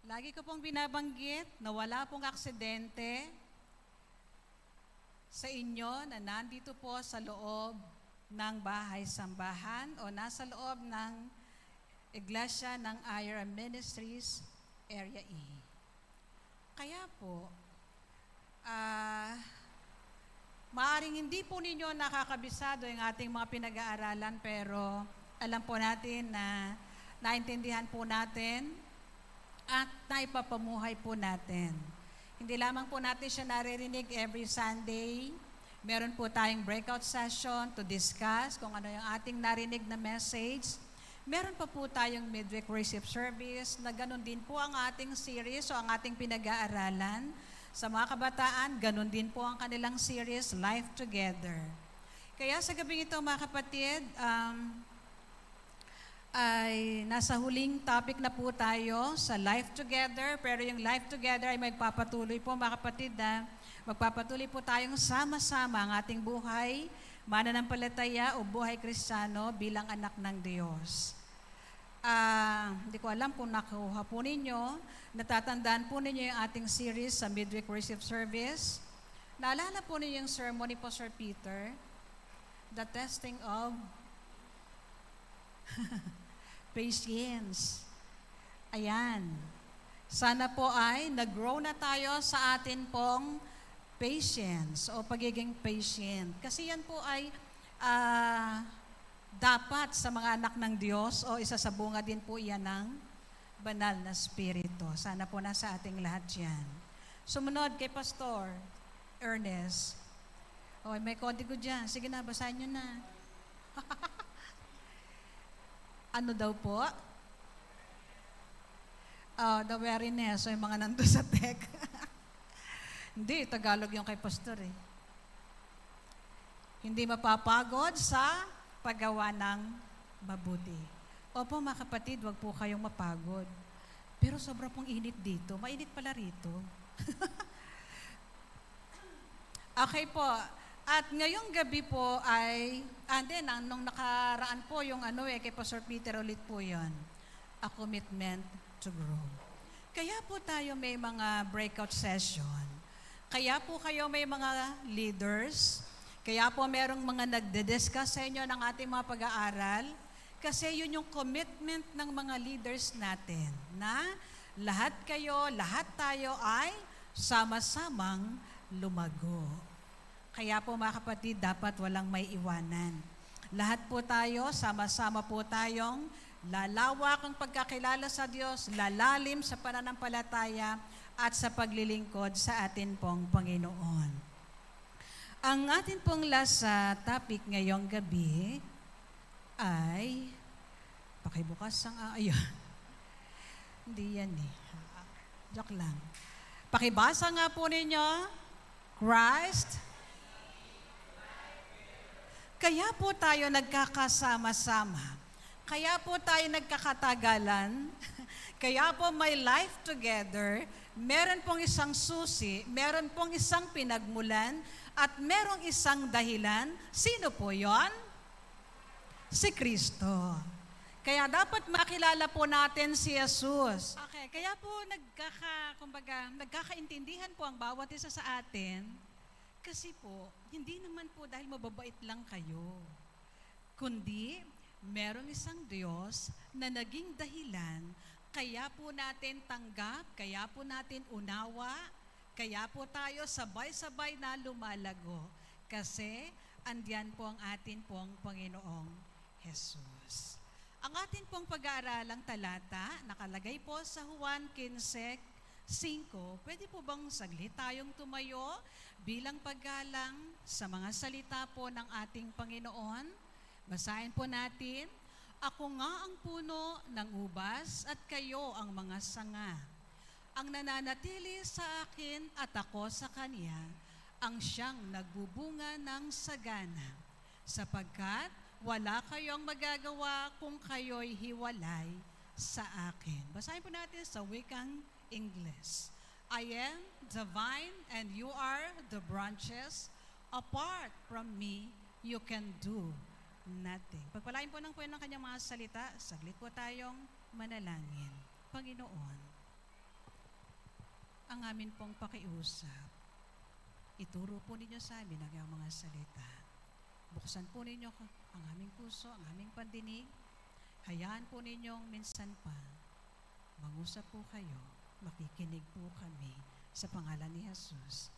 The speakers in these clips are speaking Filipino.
Lagi ko pong binabanggit na wala pong aksidente sa inyo na nandito po sa loob ng bahay-sambahan o nasa loob ng iglesia ng IRA Ministries Area E. Kaya po, maaring hindi po ninyo nakakabisado yung ating mga pinag-aaralan, pero alam po natin na naintindihan po natin at naipapamuhay po natin. Hindi lamang po natin siya naririnig every Sunday. Meron po tayong breakout session to discuss kung ano yung ating narinig na message. Meron pa po tayong midweek worship service na ganun din po ang ating series o ang ating pinag-aaralan. Sa mga kabataan, ganun din po ang kanilang series, Life Together. Kaya sa gabing ito mga kapatid, ay nasa huling topic na po tayo sa Life Together, pero yung Life Together ay magpapatuloy po mga kapatid magpapatuloy po tayong sama-sama ang ating buhay, mananampalataya o buhay Kristiyano bilang anak ng Diyos. Hindi ko alam kung nakuha po ninyo, natatandaan po ninyo yung ating series sa midweek worship service. Naalala po ninyo yung sermon ni Pastor Peter, the testing of patience. Ayan. Sana po ay nag-grow na tayo sa atin pong patience o pagiging patient. Kasi yan po ay dapat sa mga anak ng Diyos o isa sa bunga din po yan ng banal na spirito. Sana po nasa ating lahat yan. Sumunod kay Pastor Ernest. May kodigo dyan. Sige na, basahin nyo na. Ano daw po? The wariness. So yung mga nando sa tech. Hindi, Tagalog yung kay Pastor eh. Hindi mapapagod sa paggawa ng mabuti. Opo mga kapatid, wag po kayong mapagod. Pero sobra pong init dito. Mainit pala rito. Okay po. At ngayong gabi po ay, nung nakaraan po yung kay Pastor Peter ulit po yon, a commitment to grow. Kaya po tayo may mga breakout session. Kaya po kayo may mga leaders. Kaya po merong mga nagde-discuss sa inyo ng ating mga pag-aaral. Kasi yun yung commitment ng mga leaders natin na lahat kayo, lahat tayo ay sama-samang lumago. Kaya po mga kapatid, dapat walang may iwanan. Lahat po tayo, sama-sama po tayong lalawak ang pagkakilala sa Diyos, lalalim sa pananampalataya at sa paglilingkod sa atin pong Panginoon. Ang atin pong last topic ngayong gabi ay, pakibukas ang, ayun, hindi yan eh. Joke lang. Pakibasa nga po ninyo, Christ. Kaya po tayo nagkakasama-sama. Kaya po tayo nagkakatagalan. Kaya po may life together. Meron pong isang susi, meron pong isang pinagmulan, at merong isang dahilan. Sino po yon? Si Kristo. Kaya dapat makilala po natin si Jesus. Okay, kaya po nagkakaintindihan po ang bawat isa sa atin. Kasi po, hindi naman po dahil mababait lang kayo, kundi merong isang Diyos na naging dahilan, kaya po natin tanggap, kaya po natin unawa, kaya po tayo sabay-sabay na lumalago. Kasi andyan po ang atin pong Panginoong Jesus. Ang atin pong pag-aaralang talata, nakalagay po sa Juan 15:5. Pwede po bang saglit tayong tumayo bilang paggalang sa mga salita po ng ating Panginoon? Basahin po natin, "Ako nga ang puno ng ubas at kayo ang mga sanga. Ang nananatili sa akin at ako sa Kanya, ang siyang nagbubunga ng sagana, sapagkat wala kayong magagawa kung kayo'y hiwalay sa akin." Basahin po natin sa wikang English. "I am the vine and you are the branches. Apart from me, you can do nothing." Pagpalain po ng kanyang mga salita, saglit po tayong manalangin. Panginoon, ang amin pong pakiusap. Ituro po ninyo sa amin ang iyong mga salita. Buksan po ninyo ang aming puso, ang aming pandinig. Hayaan po ninyong minsan pa, mangusap po kayo, makikinig po kami sa pangalan ni Jesus.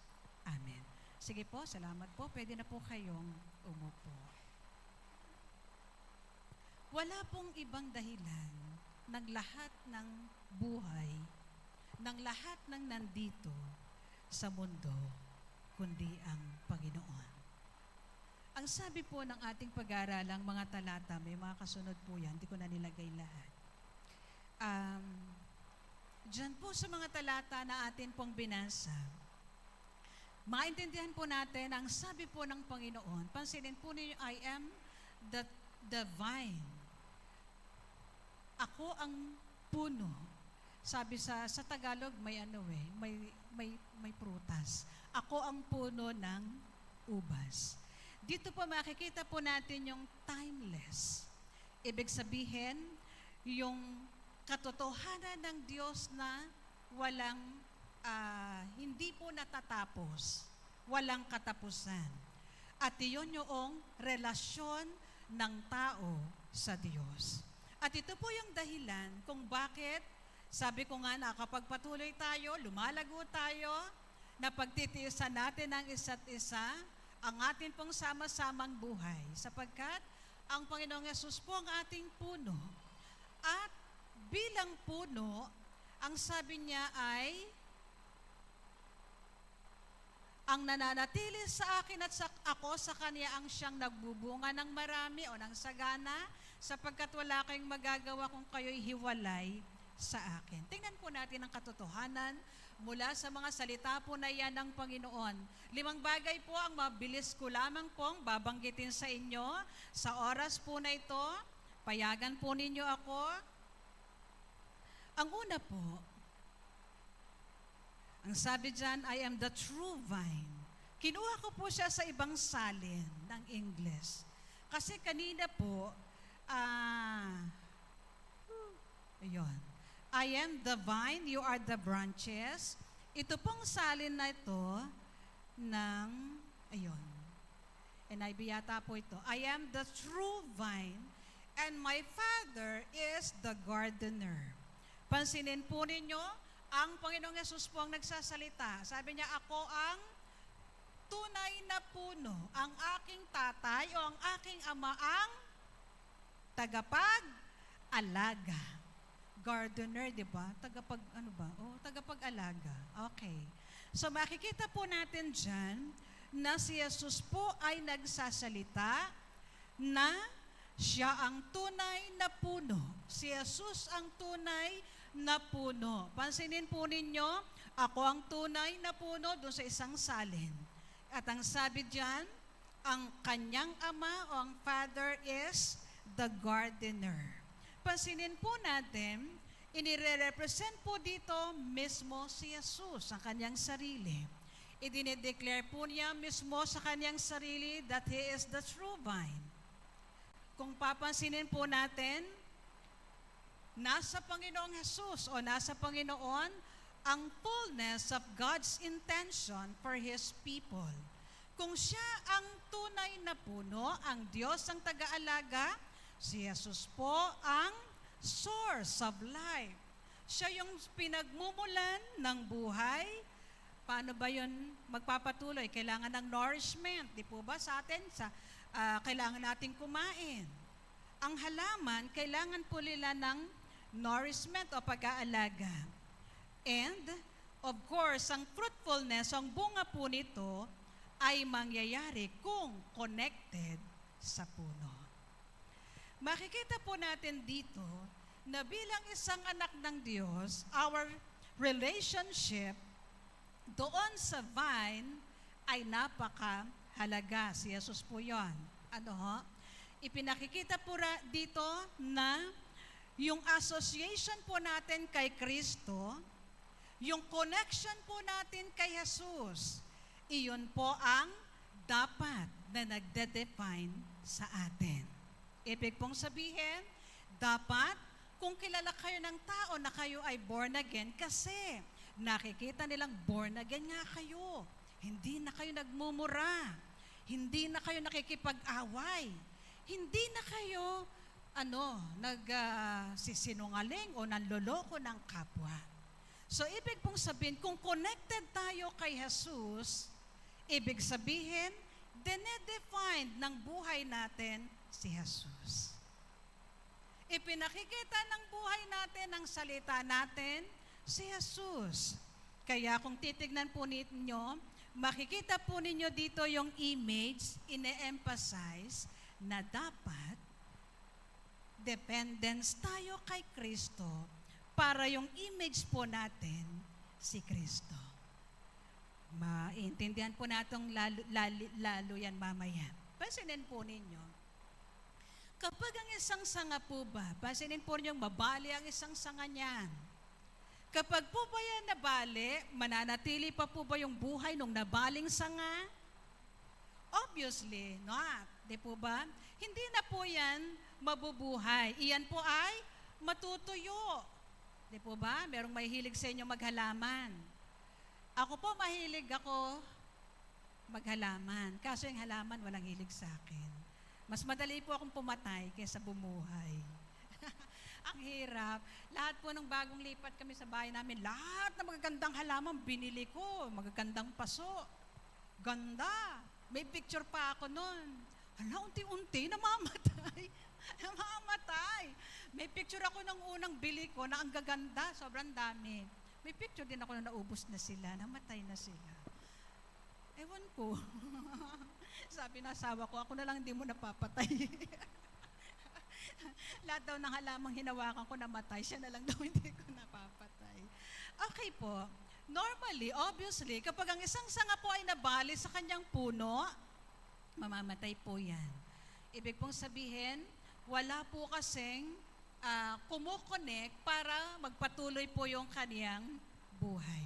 Amen. Sige po, salamat po. Pwede na po kayong umupo. Wala pong ibang dahilan ng lahat ng buhay, ng lahat ng nandito sa mundo, kundi ang Panginoon. Ang sabi po ng ating pag-aaralang mga talata, may mga kasunod po yan, hindi ko na nilagay lahat. Diyan po sa mga talata na atin pong binasa, maintindihan po natin ang sabi po ng Panginoon. Pansinin po ninyo, I am the vine. Ako ang puno. Sabi sa Tagalog, may prutas. Ako ang puno ng ubas. Dito po makikita po natin yung timeless. Ibig sabihin, yung katotohanan ng Diyos na hindi po natatapos, walang katapusan. At iyon yung relasyon ng tao sa Diyos. At ito po yung dahilan kung bakit, sabi ko nga na kapag patuloy tayo, lumalago tayo, na pagtitiisan natin ang isa't isa, ang atin pong sama-samang buhay, sapagkat ang Panginoong Yesus po ang ating puno. At bilang puno, ang sabi niya ay, ang nananatili sa akin at ako sa Kanya ang siyang nagbubunga ng marami o ng sagana, sapagkat wala kayong magagawa kung kayo'y hiwalay sa akin. Tingnan po natin ang katotohanan mula sa mga salita po na yan ng Panginoon. 5 bagay po ang mabilis ko lamang pong babanggitin sa inyo. Sa oras po na ito, payagan po ninyo ako. Ang una po, ang sabi dyan, I am the true vine. Kinuha ko po siya sa ibang salin ng English. Kasi kanina po, ayun. I am the vine, you are the branches. Ito pong salin na ito ayun. NIV yata po ito. I am the true vine, and my Father is the gardener. Pansinin po ninyo, ang Panginoong Yesus po ang nagsasalita. Sabi niya, ako ang tunay na puno. Ang aking tatay o ang aking ama ang tagapag-alaga. Gardener, di ba? Tagapag-alaga. Okay. So makikita po natin dyan na si Jesus po ay nagsasalita na siya ang tunay na puno. Si Jesus ang tunay na puno. Pansinin po ninyo, ako ang tunay na puno doon sa isang salin. At ang sabi dyan, ang kanyang ama o ang Father is the gardener. Pansinin po natin, inire-represent po dito mismo si Jesus, ang kanyang sarili. Idinideclare po niya mismo sa kanyang sarili that He is the true vine. Kung papansinin po natin, nasa Panginoong Jesus o nasa Panginoon ang fullness of God's intention for His people. Kung siya ang tunay na puno, ang Diyos ang taga-alaga, si Jesus po ang source of life. Siya yung pinagmumulan ng buhay. Paano ba yun magpapatuloy? Kailangan ng nourishment. Di po ba sa atin? Kailangan nating kumain. Ang halaman, kailangan po nila ng nourishment o pag-aalaga. And, of course, ang fruitfulness, ang bunga po nito, ay mangyayari kung connected sa puno. Makikita po natin dito na bilang isang anak ng Diyos, our relationship doon sa vine ay napakahalaga. Si Jesus po yun. Ipinakikita po dito na yung association po natin kay Kristo, yung connection po natin kay Jesus, iyon po ang dapat na nagde-define sa atin. Ibig pong sabihin, dapat kung kilala kayo ng tao na kayo ay born again kasi Nakikita nilang born again nga kayo. Hindi na kayo nagmumura. Hindi na kayo nakikipag-away. Hindi na kayo nagsisinungaling o nanloloko ng kapwa. So, ibig pong sabihin, kung connected tayo kay Jesus, ibig sabihin, dinedefine ng buhay natin si Jesus. Ipinakikita ng buhay natin, ng salita natin, si Jesus. Kaya kung titignan po ninyo, makikita po ninyo dito yung image, ine-emphasize na dapat dependence tayo kay Kristo para yung image po natin si Kristo. Maintindihan po natong lalo yan mamaya. Pansinin po ninyo, kapag ang isang sanga po ba, pansinin po ninyo, mabali ang isang sanga niyan. Kapag po ba yan nabali, mananatili pa po ba yung buhay nung nabaling sanga? Obviously not. Di po ba? Hindi na po yan mabubuhay. Iyan po ay matutuyo. Di po ba? Merong mahilig sa inyo maghalaman. Ako po mahilig ako maghalaman. Kaso yung halaman walang hilig sa akin. Mas madali po akong pumatay kaysa bumuhay. Ang hirap. Lahat po nung bagong lipat kami sa bahay namin, lahat ng magagandang halaman binili ko. Magagandang paso. Ganda. May picture pa ako nun. Hala, unti-unti, namamatay. Namamatay. May picture ako ng unang bili ko na ang gaganda, sobrang dami. May picture din ako na naubos na sila, namatay na sila. Ewan ko. Sabi na asawa ko, ako na lang hindi mo napapatay. Lahat daw ng halamang hinawakan ko namatay, siya na lang daw hindi ko napapatay. Okay po. Normally, obviously, kapag ang isang sanga po ay nabali sa kanyang puno, mamamatay po yan. Ibig pong sabihin, wala po kasing kumukonek para magpatuloy po yung kaniyang buhay.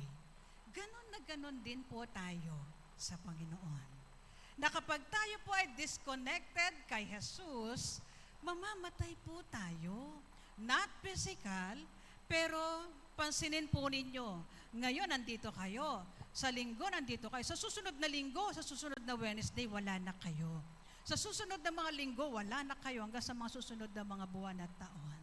Ganon na ganon din po tayo sa Panginoon. Na kapag tayo po ay disconnected kay Jesus, mamamatay po tayo. Not physical, pero pansinin po ninyo, ngayon nandito kayo, sa linggo nandito kayo, sa susunod na linggo, sa susunod na Wednesday, wala na kayo. Sa susunod na mga linggo, wala na kayo hanggang sa mga susunod na mga buwan at taon.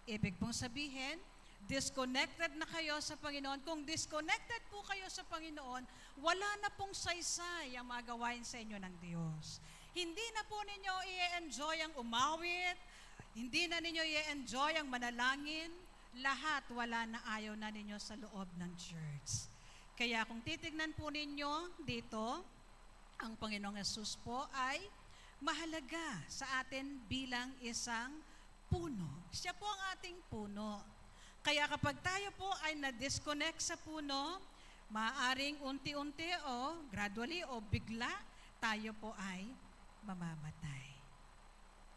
Ibig pong sabihin, disconnected na kayo sa Panginoon. Kung disconnected po kayo sa Panginoon, wala na pong saysay ang mga gawain sa inyo ng Diyos. Hindi na po ninyo i-enjoy ang umawit, hindi na ninyo i-enjoy ang manalangin, lahat wala na, ayaw na ninyo sa loob ng church. Kaya kung titignan po ninyo dito, ang Panginoong Yesus po ay mahalaga sa atin bilang isang puno. Siya po ang ating puno. Kaya kapag tayo po ay na-disconnect sa puno, maaaring unti-unti o gradually o bigla, tayo po ay mamamatay.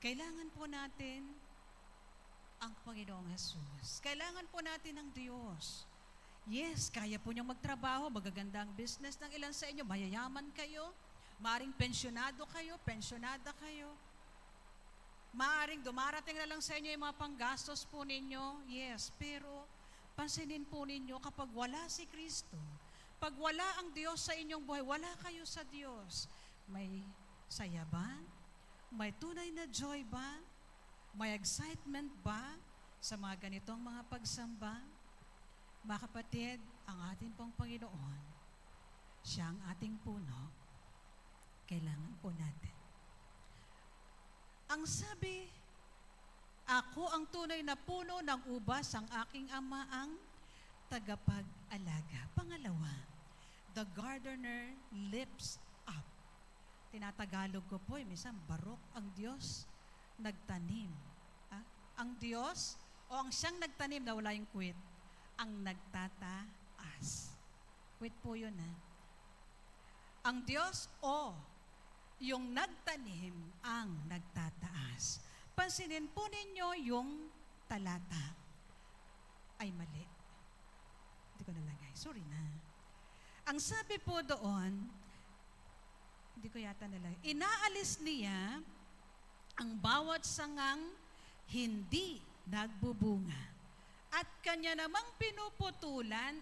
Kailangan po natin ang Panginoong Jesus. Kailangan po natin ang Diyos. Yes, kaya po niyong magtrabaho, magaganda ang business ng ilan sa inyo, mayayaman kayo, maaring pensyonado kayo, pensyonada kayo, maaring dumarating na lang sa inyo yung mga panggastos po ninyo, yes, pero pansinin po ninyo kapag wala si Kristo, pag wala ang Diyos sa inyong buhay, wala kayo sa Diyos, may saya ba? May tunay na joy ba? May excitement ba sa mga ganitong mga pagsamba? Mga kapatid, ang ating pong Panginoon, siya ang ating puno, kailangan po natin. Ang sabi, ako ang tunay na puno ng ubas, ang aking ama ang tagapag-alaga. Pangalawa, the gardener lifts up. Tinatagalog ko po, minsan barok, ang Diyos nagtanim. Ang Diyos, o ang siyang nagtanim na wala yung quit, ang nagtataas. Quit po yun, ha? Ang Diyos, o yung nagtanim, ang nagtataas. Pansinin po ninyo yung talata. Ay, mali. Hindi ko nalagay. Sorry na. Ang sabi po doon, hindi ko yata nalagay. Inaalis niya ang bawat sangang hindi nagbubunga at kanya namang pinuputulan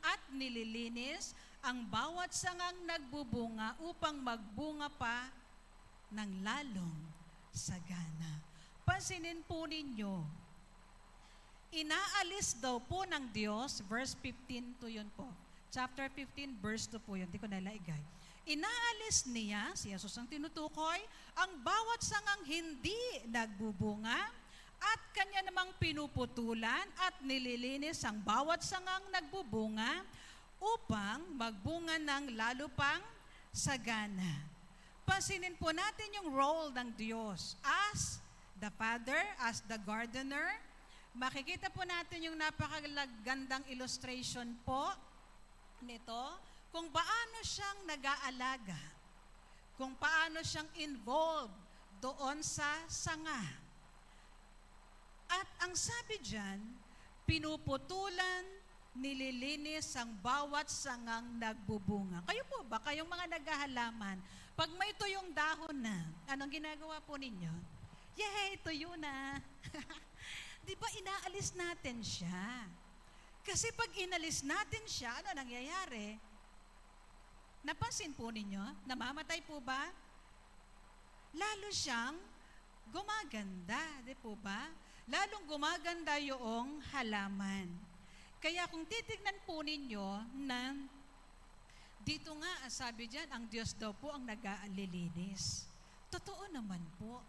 at nililinis ang bawat sangang nagbubunga upang magbunga pa ng lalong sagana. Pansinin po ninyo, inaalis daw po ng Diyos, verse 15 to yun po. Chapter 15, verse 2 po yun, hindi ko nalaigay. Inaalis niya, si Jesus ang tinutukoy, ang bawat sangang hindi nagbubunga at kanya namang pinuputulan at nililinis ang bawat sangang nagbubunga upang magbunga ng lalo pang sagana. Pansinin po natin yung role ng Diyos as the Father, as the gardener. Makikita po natin yung napakagandang illustration po nito, kung paano siyang nag-aalaga, kung paano siyang involved doon sa sanga. At ang sabi diyan, pinuputulan, nililinis ang bawat sangang nagbubunga. Kayo po ba, kayong mga naghahalaman, pag may tuyong dahon na, anong ginagawa po ninyo? Yay, tuyo na. Di ba inaalis natin siya? Kasi pag inalis natin siya, ano nangyayari? Napansin po ninyo? Namamatay po ba? Lalo siyang gumaganda, di po ba? Lalong gumaganda yung halaman. Kaya kung titignan po ninyo na dito nga, sabi diyan, ang Diyos daw po ang nag-aalilinis. Totoo naman po.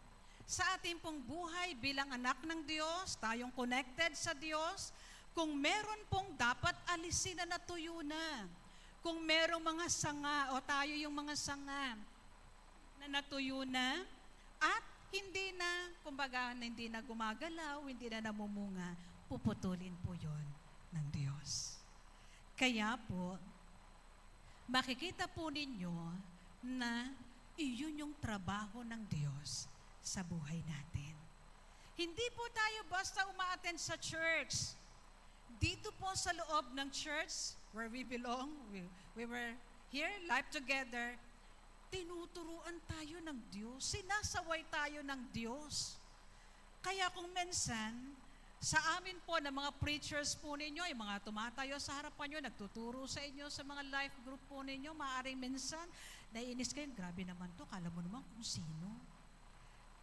Sa ating pong buhay bilang anak ng Diyos, tayong connected sa Diyos, kung meron pong dapat alisin na natuyo na, kung merong mga sanga o tayo yung mga sanga na natuyo na at hindi na, kumbaga, hindi na gumagalaw, hindi na namumunga, puputulin po yon ng Diyos. Kaya po, makikita po ninyo na iyon yung trabaho ng Diyos sa buhay natin. Hindi po tayo basta umaattend sa church. Dito po sa loob ng church, where we belong, we were here, live together, tinuturuan tayo ng Diyos, sinasaway tayo ng Diyos. Kaya kung minsan, sa amin po na mga preachers po ninyo, yung mga tumatayo sa harapan nyo, nagtuturo sa inyo sa mga life group po ninyo, maaaring minsan, naiinis kayo, grabe naman to, kala mo naman kung sino.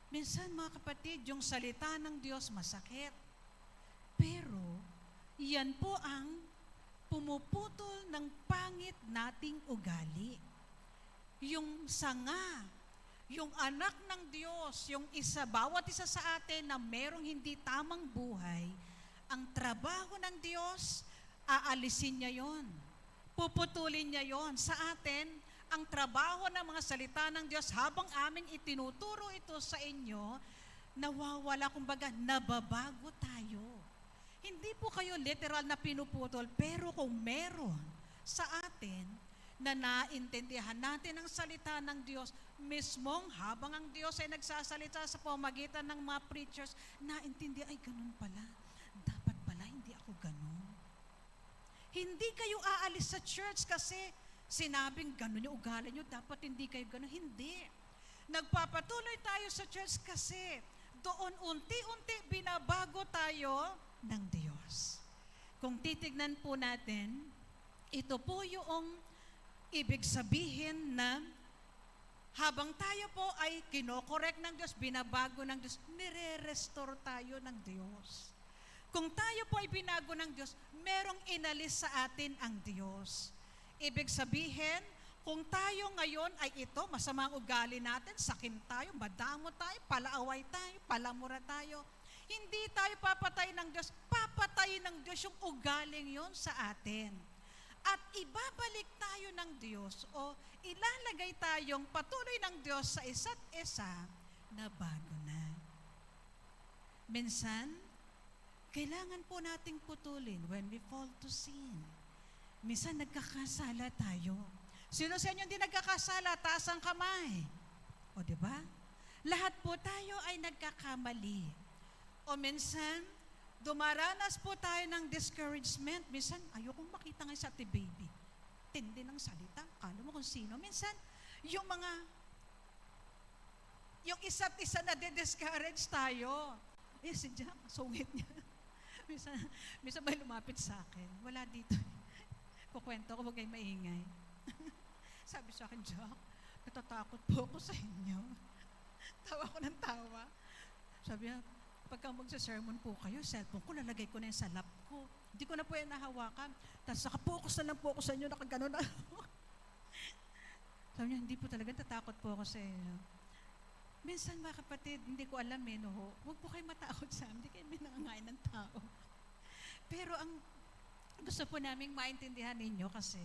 Minsan mga kapatid, yung salita ng Diyos masakit. Pero, yan po ang pumuputol ng pangit nating ugali. Yung sanga, yung anak ng Diyos, yung bawat isa sa atin na merong hindi tamang buhay, ang trabaho ng Diyos, aalisin niya yon. Puputulin niya yon. Sa atin, ang trabaho ng mga salita ng Diyos, habang aming itinuturo ito sa inyo, nawawala, kumbaga, nababago tayo. Hindi po kayo literal na pinuputol, pero kung meron sa atin na naintindihan natin ang salita ng Diyos, mismong habang ang Diyos ay nagsasalita sa pamamagitan ng mga preachers, naintindihan, ay ganun pala, dapat pala hindi ako ganun. Hindi kayo aalis sa church kasi sinabing ganun yung ugali nyo, dapat hindi kayo ganun. Hindi. Nagpapatuloy tayo sa church kasi doon unti-unti binabago tayo ng Diyos. Kung titignan po natin, ito po yung ibig sabihin na habang tayo po ay kinokorek ng Diyos, binabago ng Diyos, nire-restore tayo ng Diyos. Kung tayo po ay binago ng Diyos, merong inalis sa atin ang Diyos. Ibig sabihin, kung tayo ngayon ay ito, masamang ugali natin, sakim tayo, madamo tayo, palaaway tayo, palamura tayo, hindi tayo papatay ng Diyos, papatay ng Diyos yung ugaling yon sa atin. At ibabalik tayo ng Diyos o ilalagay tayong patuloy ng Diyos sa isa't isa na bago na. Minsan, kailangan po nating putulin when we fall to sin. Minsan nagkakasala tayo. Sino sa inyo hindi nagkakasala? Taas ang kamay. O diba? Lahat po tayo ay nagkakamali. O minsan, dumaranas po tayo ng discouragement. Minsan, ayokong makita ngayon sa ate baby. Tindi ng salita. Kala mo kung sino. Minsan, yung isa't isa na de-discourage tayo. Eh, si Jack, sungit niya. Minsan may lumapit sa akin. Wala dito. Kukwento ko, huwag kayo maingay. Sabi sa akin, Jack, natatakot po ako sa inyo. Tawa ko ng tawa. Sabi niya, pagka magsa-sermon po kayo, cellphone ko, lalagay ko na yan sa lap ko. Hindi ko na po yan nahawakan. Tapos nakapokus na lang po ako sa inyo, nakagano na. Sabi niya, hindi po talaga, tatakot po ako sa inyo. Minsan mga kapatid, hindi ko alam huwag po kayo matakot sa amin, hindi kayo minangangain ng tao. Pero ang gusto po naming maintindihan ninyo kasi,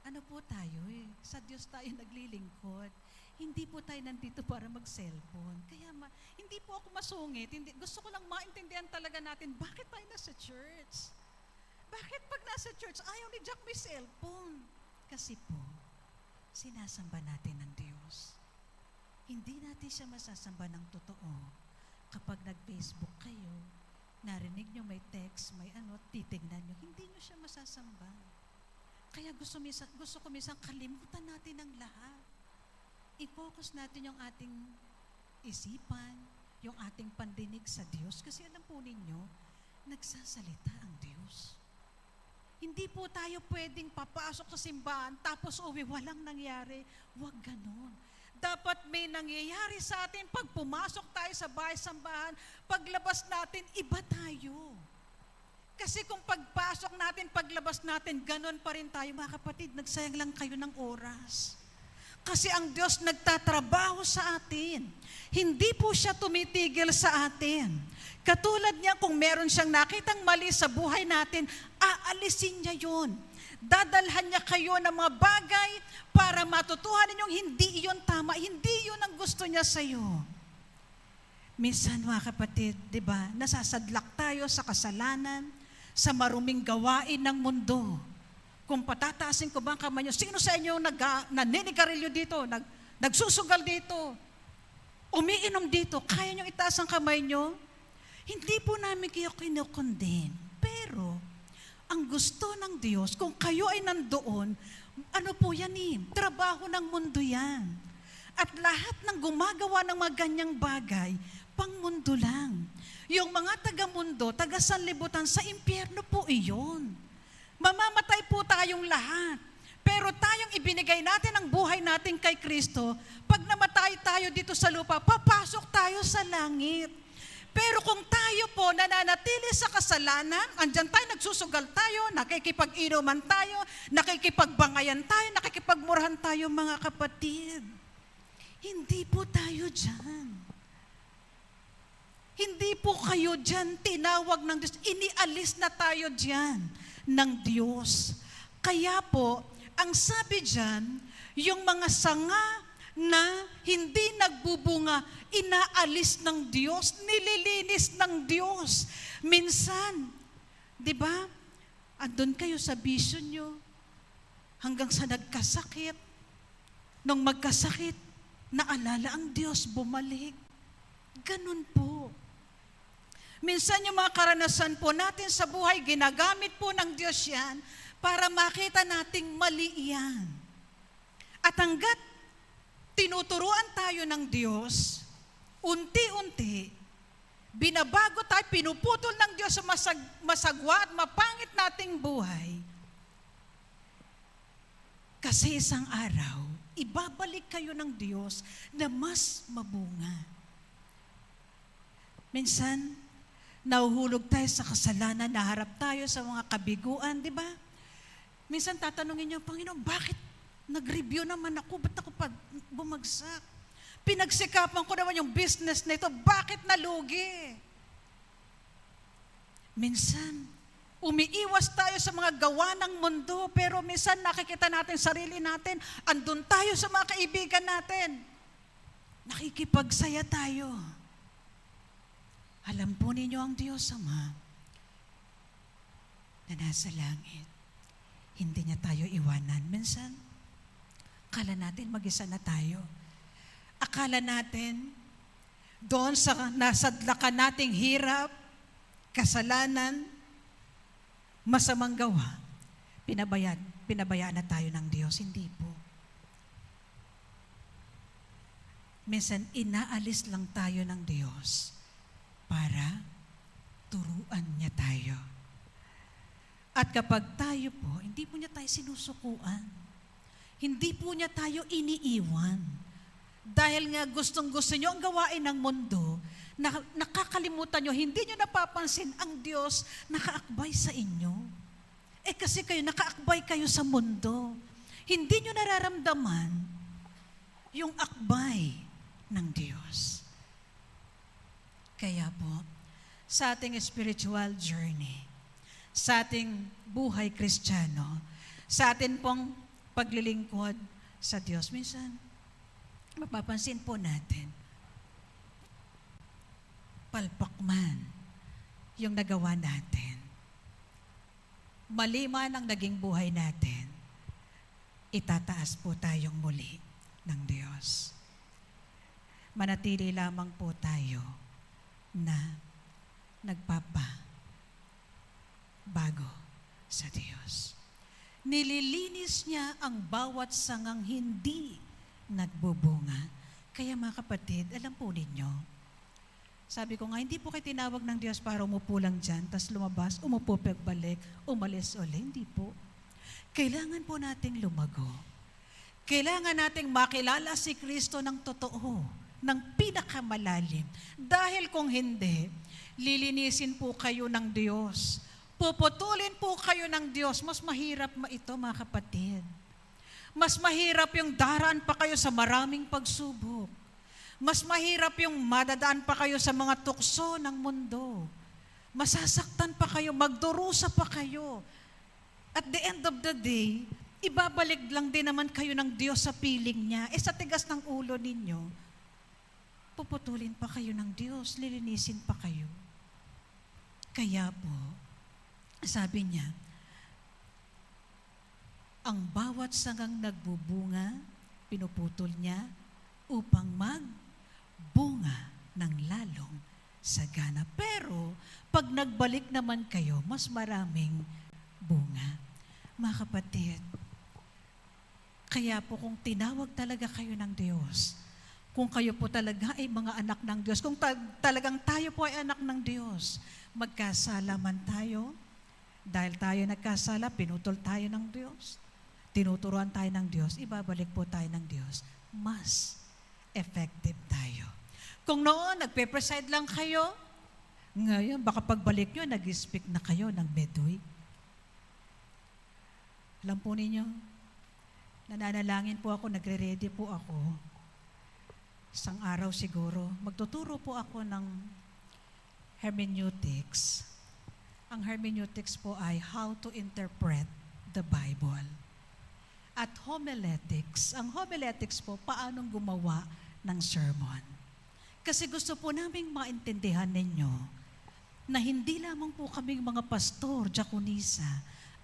ano po tayo sa Diyos tayo naglilingkod. Hindi po tayo nandito para mag-cellphone. Kaya hindi po ako masungit. Gusto ko lang maintindihan talaga natin, bakit tayo nasa church? Bakit pag nasa church, ayaw ni Jack may cellphone? Kasi po, sinasamba natin ng Diyos. Hindi natin siya masasamba ng totoo kapag nag-Facebook kayo, narinig nyo may text, may titignan nyo, hindi nyo siya masasamba. Kaya gusto ko minsan kalimutan natin ang lahat. I-focus natin yung ating isipan, yung ating pandinig sa Diyos. Kasi alam po ninyo, nagsasalita ang Diyos. Hindi po tayo pwedeng papasok sa simbahan tapos uwi, walang nangyari. Huwag ganon. Dapat may nangyayari sa atin pag pumasok tayo sa bahay-sambahan, paglabas natin, iba tayo. Kasi kung pagpasok natin, paglabas natin, ganon pa rin tayo, mga kapatid, nagsayang lang kayo ng oras. Kasi ang Diyos nagtatrabaho sa atin. Hindi po siya tumitigil sa atin. Katulad niya, kung meron siyang nakitang mali sa buhay natin, aalisin niya yun. Dadalhan niya kayo ng mga bagay para matutuhan ninyong hindi iyon tama, hindi yun ang gusto niya sa iyo. Minsan mga kapatid, di ba, nasasadlak tayo sa kasalanan, sa maruming gawain ng mundo. Kung patataasin ko ba ang kamay niyo, sino sa inyo naninigarilyo dito, nagsusugal dito, umiinom dito, kaya niyo itaas ang kamay niyo? Hindi po namin kayo kinukondem. Pero, ang gusto ng Diyos, kung kayo ay nandoon, ano po yan trabaho ng mundo yan. At lahat ng gumagawa ng mga ganyang bagay, pang mundo lang. Yung mga taga-mundo, taga-sanlibutan, sa impyerno po iyon. Mamamatay po tayong lahat. Pero tayong ibinigay natin ang buhay natin kay Kristo, pag namatay tayo dito sa lupa, papasok tayo sa langit. Pero kung tayo po nananatili sa kasalanan, andyan tayo, nagsusugal tayo, nakikipag-inuman tayo, nakikipagbangayan tayo, nakikipagmurahan tayo, mga kapatid. Hindi po tayo dyan. Hindi po kayo dyan tinawag ng Diyos. Inialis na tayo dyan ng Diyos. Kaya po, ang sabi dyan, yung mga sanga na hindi nagbubunga, inaalis ng Diyos, nililinis ng Diyos. Minsan, di ba, andun kayo sa bisyo nyo, hanggang sa nagkasakit. Nung magkasakit, naalala ang Diyos, bumalik. Ganun po. Minsan yung mga karanasan po natin sa buhay, ginagamit po ng Diyos yan para makita nating mali yan. At hanggat tinuturuan tayo ng Diyos, unti-unti, binabago tayo, pinuputol ng Diyos sa masagwa at mapangit nating buhay. Kasi isang araw, ibabalik kayo ng Diyos na mas mabunga. Minsan, nahuhulog tayo sa kasalanan, naharap tayo sa mga kabiguan, di ba? Minsan tatanungin niyo, Panginoon, bakit nag-review naman ako? Ba't ako bumagsak? Pinagsikapan ko naman yung business na ito. Bakit nalugi? Minsan, umiiwas tayo sa mga gawa ng mundo, pero minsan nakikita natin sarili natin, andun tayo sa mga kaibigan natin. Nakikipagsaya tayo. Alam po ninyo ang Diyos Ama na nasa langit. Hindi niya tayo iwanan. Minsan, akala natin mag-isa na tayo. Akala natin, doon sa nasadlakan nating hirap, kasalanan, masamang gawa, pinabayaan na tayo ng Diyos. Hindi po. Minsan, inaalis lang tayo ng Diyos para turuan niya tayo. At kapag tayo po, hindi po niya tayo sinusukuan. Hindi po niya tayo iniiwan. Dahil nga gustong-gusto niyo ang gawain ng mundo, nakakalimutan niyo, hindi niyo napapansin ang Diyos nakaakbay sa inyo. Kasi kayo, nakaakbay kayo sa mundo. Hindi niyo nararamdaman yung akbay ng Diyos. Kaya po, sa ating spiritual journey, sa ating buhay Kristiyano, sa atin pong paglilingkod sa Diyos, minsan, mapapansin po natin, palpak man yung nagawa natin. Mali man ang naging buhay natin, itataas po tayong muli ng Diyos. Manatili lamang po tayo na nagpapabago sa Diyos. Nililinis niya ang bawat sangang hindi nagbubunga. Kaya mga kapatid, alam po ninyo, sabi ko nga, hindi po kayo tinawag ng Diyos para umupo lang dyan, tas lumabas, umupo pagbalik, umalis ulit. Hindi po. Kailangan po nating lumago. Kailangan nating makilala si Kristo ng totoo, ng pinakamalalim. Dahil kung hindi, lilinisin po kayo ng Diyos. Puputulin po kayo ng Diyos. Mas mahirap ito, mga kapatid. Mas mahirap yung daraan pa kayo sa maraming pagsubok. Mas mahirap yung madadaan pa kayo sa mga tukso ng mundo. Masasaktan pa kayo, magdurusa pa kayo. At the end of the day, ibabalik lang din naman kayo ng Diyos sa piling niya. Sa tigas ng ulo ninyo, puputulin pa kayo ng Diyos, lilinisin pa kayo. Kaya po, sabi niya, ang bawat sangang nagbubunga, pinuputol niya upang magbunga ng lalong sagana. Pero, pag nagbalik naman kayo, mas maraming bunga. Mga kapatid, kaya po kung tinawag talaga kayo ng Diyos, kung kayo po talaga ay mga anak ng Diyos, kung talagang tayo po ay anak ng Diyos, magkasala man tayo, dahil tayo nagkasala, pinutol tayo ng Diyos, tinuturuan tayo ng Diyos, ibabalik po tayo ng Diyos, mas effective tayo. Kung noon, nagpe-preside lang kayo, ngayon, baka pagbalik nyo, nag-speak na kayo ng Medoy. Alam po ninyo, nananalangin po ako, nagre-ready po ako. Isang araw siguro, magtuturo po ako ng hermeneutics. Ang hermeneutics po ay how to interpret the Bible. At homiletics, ang homiletics po, paanong gumawa ng sermon. Kasi gusto po naming maintindihan ninyo na hindi lamang po kaming mga pastor, diakonisa,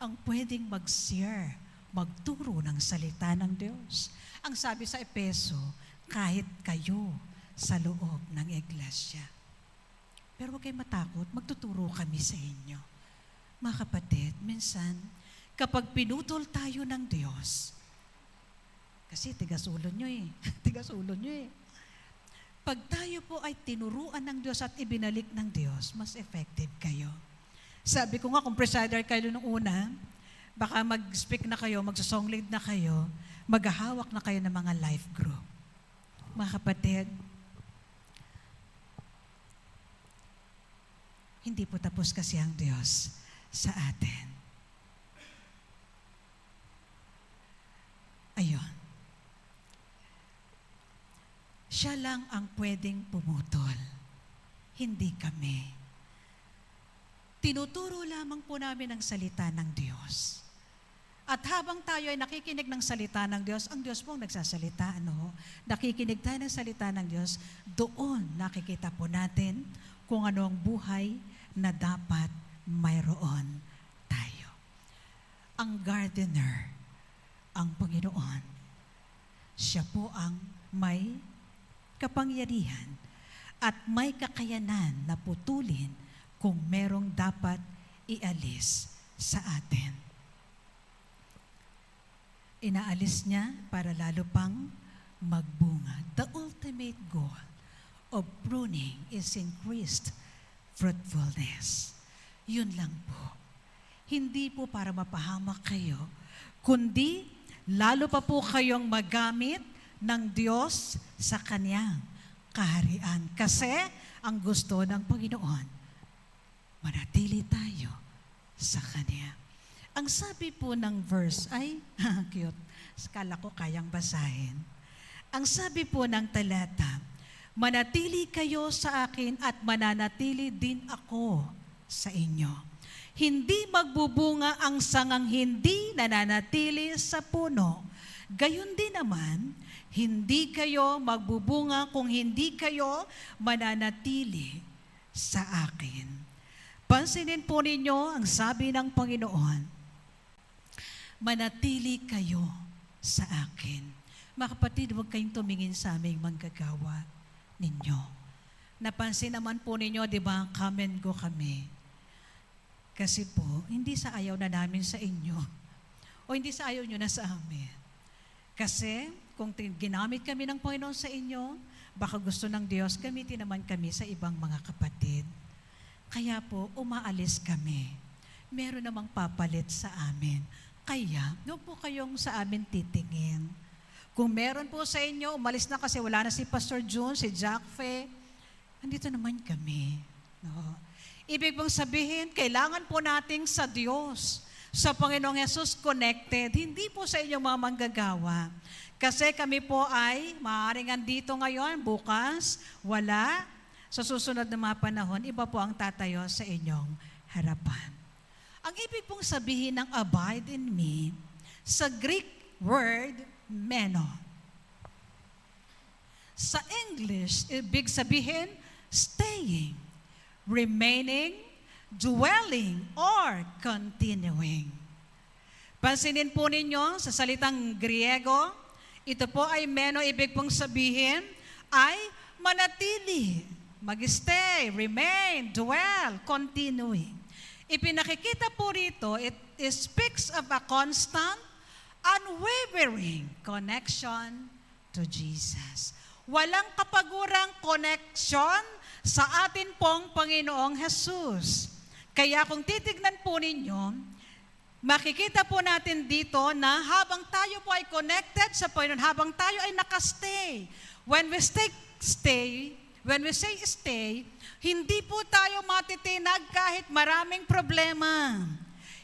ang pwedeng mag-share, magturo ng salita ng Diyos. Ang sabi sa Epeso, kahit kayo sa loob ng iglesia. Pero huwag kayong matakot, magtuturo kami sa inyo. Mga kapatid, minsan, kapag pinutol tayo ng Diyos, kasi tigas-ulo nyo tigas-ulo nyo Pag tayo po ay tinuruan ng Diyos at ibinalik ng Diyos, mas effective kayo. Sabi ko nga, kung presider kayo nung una, baka mag-speak na kayo, mag-song lead na kayo, maghahawak na kayo ng mga life group. Mga kapatid, hindi po tapos kasi ang Diyos sa atin. Ayun. Siya lang ang pwedeng pumutol, hindi kami. Tinuturo lamang po namin ang salita ng Diyos. At habang tayo ay nakikinig ng salita ng Diyos, ang Diyos po ang nagsasalita, nakikinig tayo ng salita ng Diyos, doon nakikita po natin kung ano ang buhay na dapat mayroon tayo. Ang gardener, ang Panginoon, siya po ang may kapangyarihan at may kakayanan na putulin kung merong dapat ialis sa atin. Inaalis niya para lalo pang magbunga. The ultimate goal of pruning is increased fruitfulness. Yun lang po. Hindi po para mapahamak kayo, kundi lalo pa po kayong magamit ng Diyos sa Kanyang kaharian. Kasi ang gusto ng Panginoon, manatili tayo sa Kanya. Ang sabi po ng verse, ay, cute, kala ko kayang basahin. Ang sabi po ng talata, manatili kayo sa akin at mananatili din ako sa inyo. Hindi magbubunga ang sangang hindi nananatili sa puno. Gayon din naman, hindi kayo magbubunga kung hindi kayo mananatili sa akin. Pansinin po ninyo ang sabi ng Panginoon, manatili kayo sa akin. Mga kapatid, huwag kayong tumingin sa aming manggagawa ninyo. Napansin naman po ninyo, di ba, come and go kami. Kasi po, hindi sa ayaw na namin sa inyo o hindi sa ayaw nyo na sa amin. Kasi kung ginamit kami ng Panginoon sa inyo, baka gusto ng Diyos, gamitin naman kami sa ibang mga kapatid. Kaya po, umaalis kami. Meron namang papalit sa amin. Kaya, huwag po kayong sa amin titingin. Kung meron po sa inyo, umalis na kasi wala na si Pastor June, si Jack Fe, andito naman kami. No? Ibig pong sabihin, kailangan po nating sa Diyos, sa Panginoong Yesus connected, hindi po sa inyong mga manggagawa. Kasi kami po ay maaaring andito ngayon, bukas, wala. Sa susunod na mga panahon, iba po ang tatayo sa inyong harapan. Ang ibig pong sabihin ng abide in me, sa Greek word, meno. Sa English, ibig sabihin, staying, remaining, dwelling, or continuing. Pansinin po ninyo sa salitang Griego, ito po ay meno, ibig pong sabihin ay manatili, mag-stay, remain, dwell, continuing. Ipinakikita po rito, it speaks of a constant, unwavering connection to Jesus. Walang kapagurang connection sa atin pong Panginoong Jesus. Kaya kung titignan po ninyo, makikita po natin dito na habang tayo po ay connected sa Panginoon, habang tayo ay nakastay, when we say stay, hindi po tayo matitinag kahit maraming problema.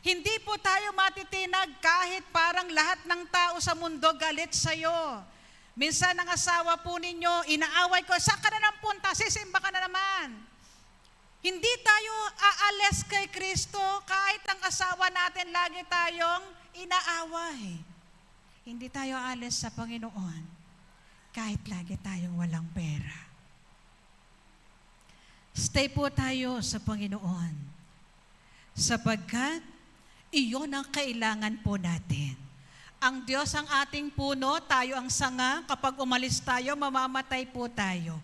Hindi po tayo matitinag kahit parang lahat ng tao sa mundo galit sa'yo. Minsan ang asawa po ninyo, inaaway ko, saan ka na nang punta? Sisimba ka na naman. Hindi tayo aalis kay Kristo kahit ang asawa natin lagi tayong inaaway. Hindi tayo aalis sa Panginoon kahit lagi tayong walang pera. Stay po tayo sa Panginoon sapagkat iyon ang kailangan po natin. Ang Diyos ang ating puno, tayo ang sanga. Kapag umalis tayo, mamamatay po tayo.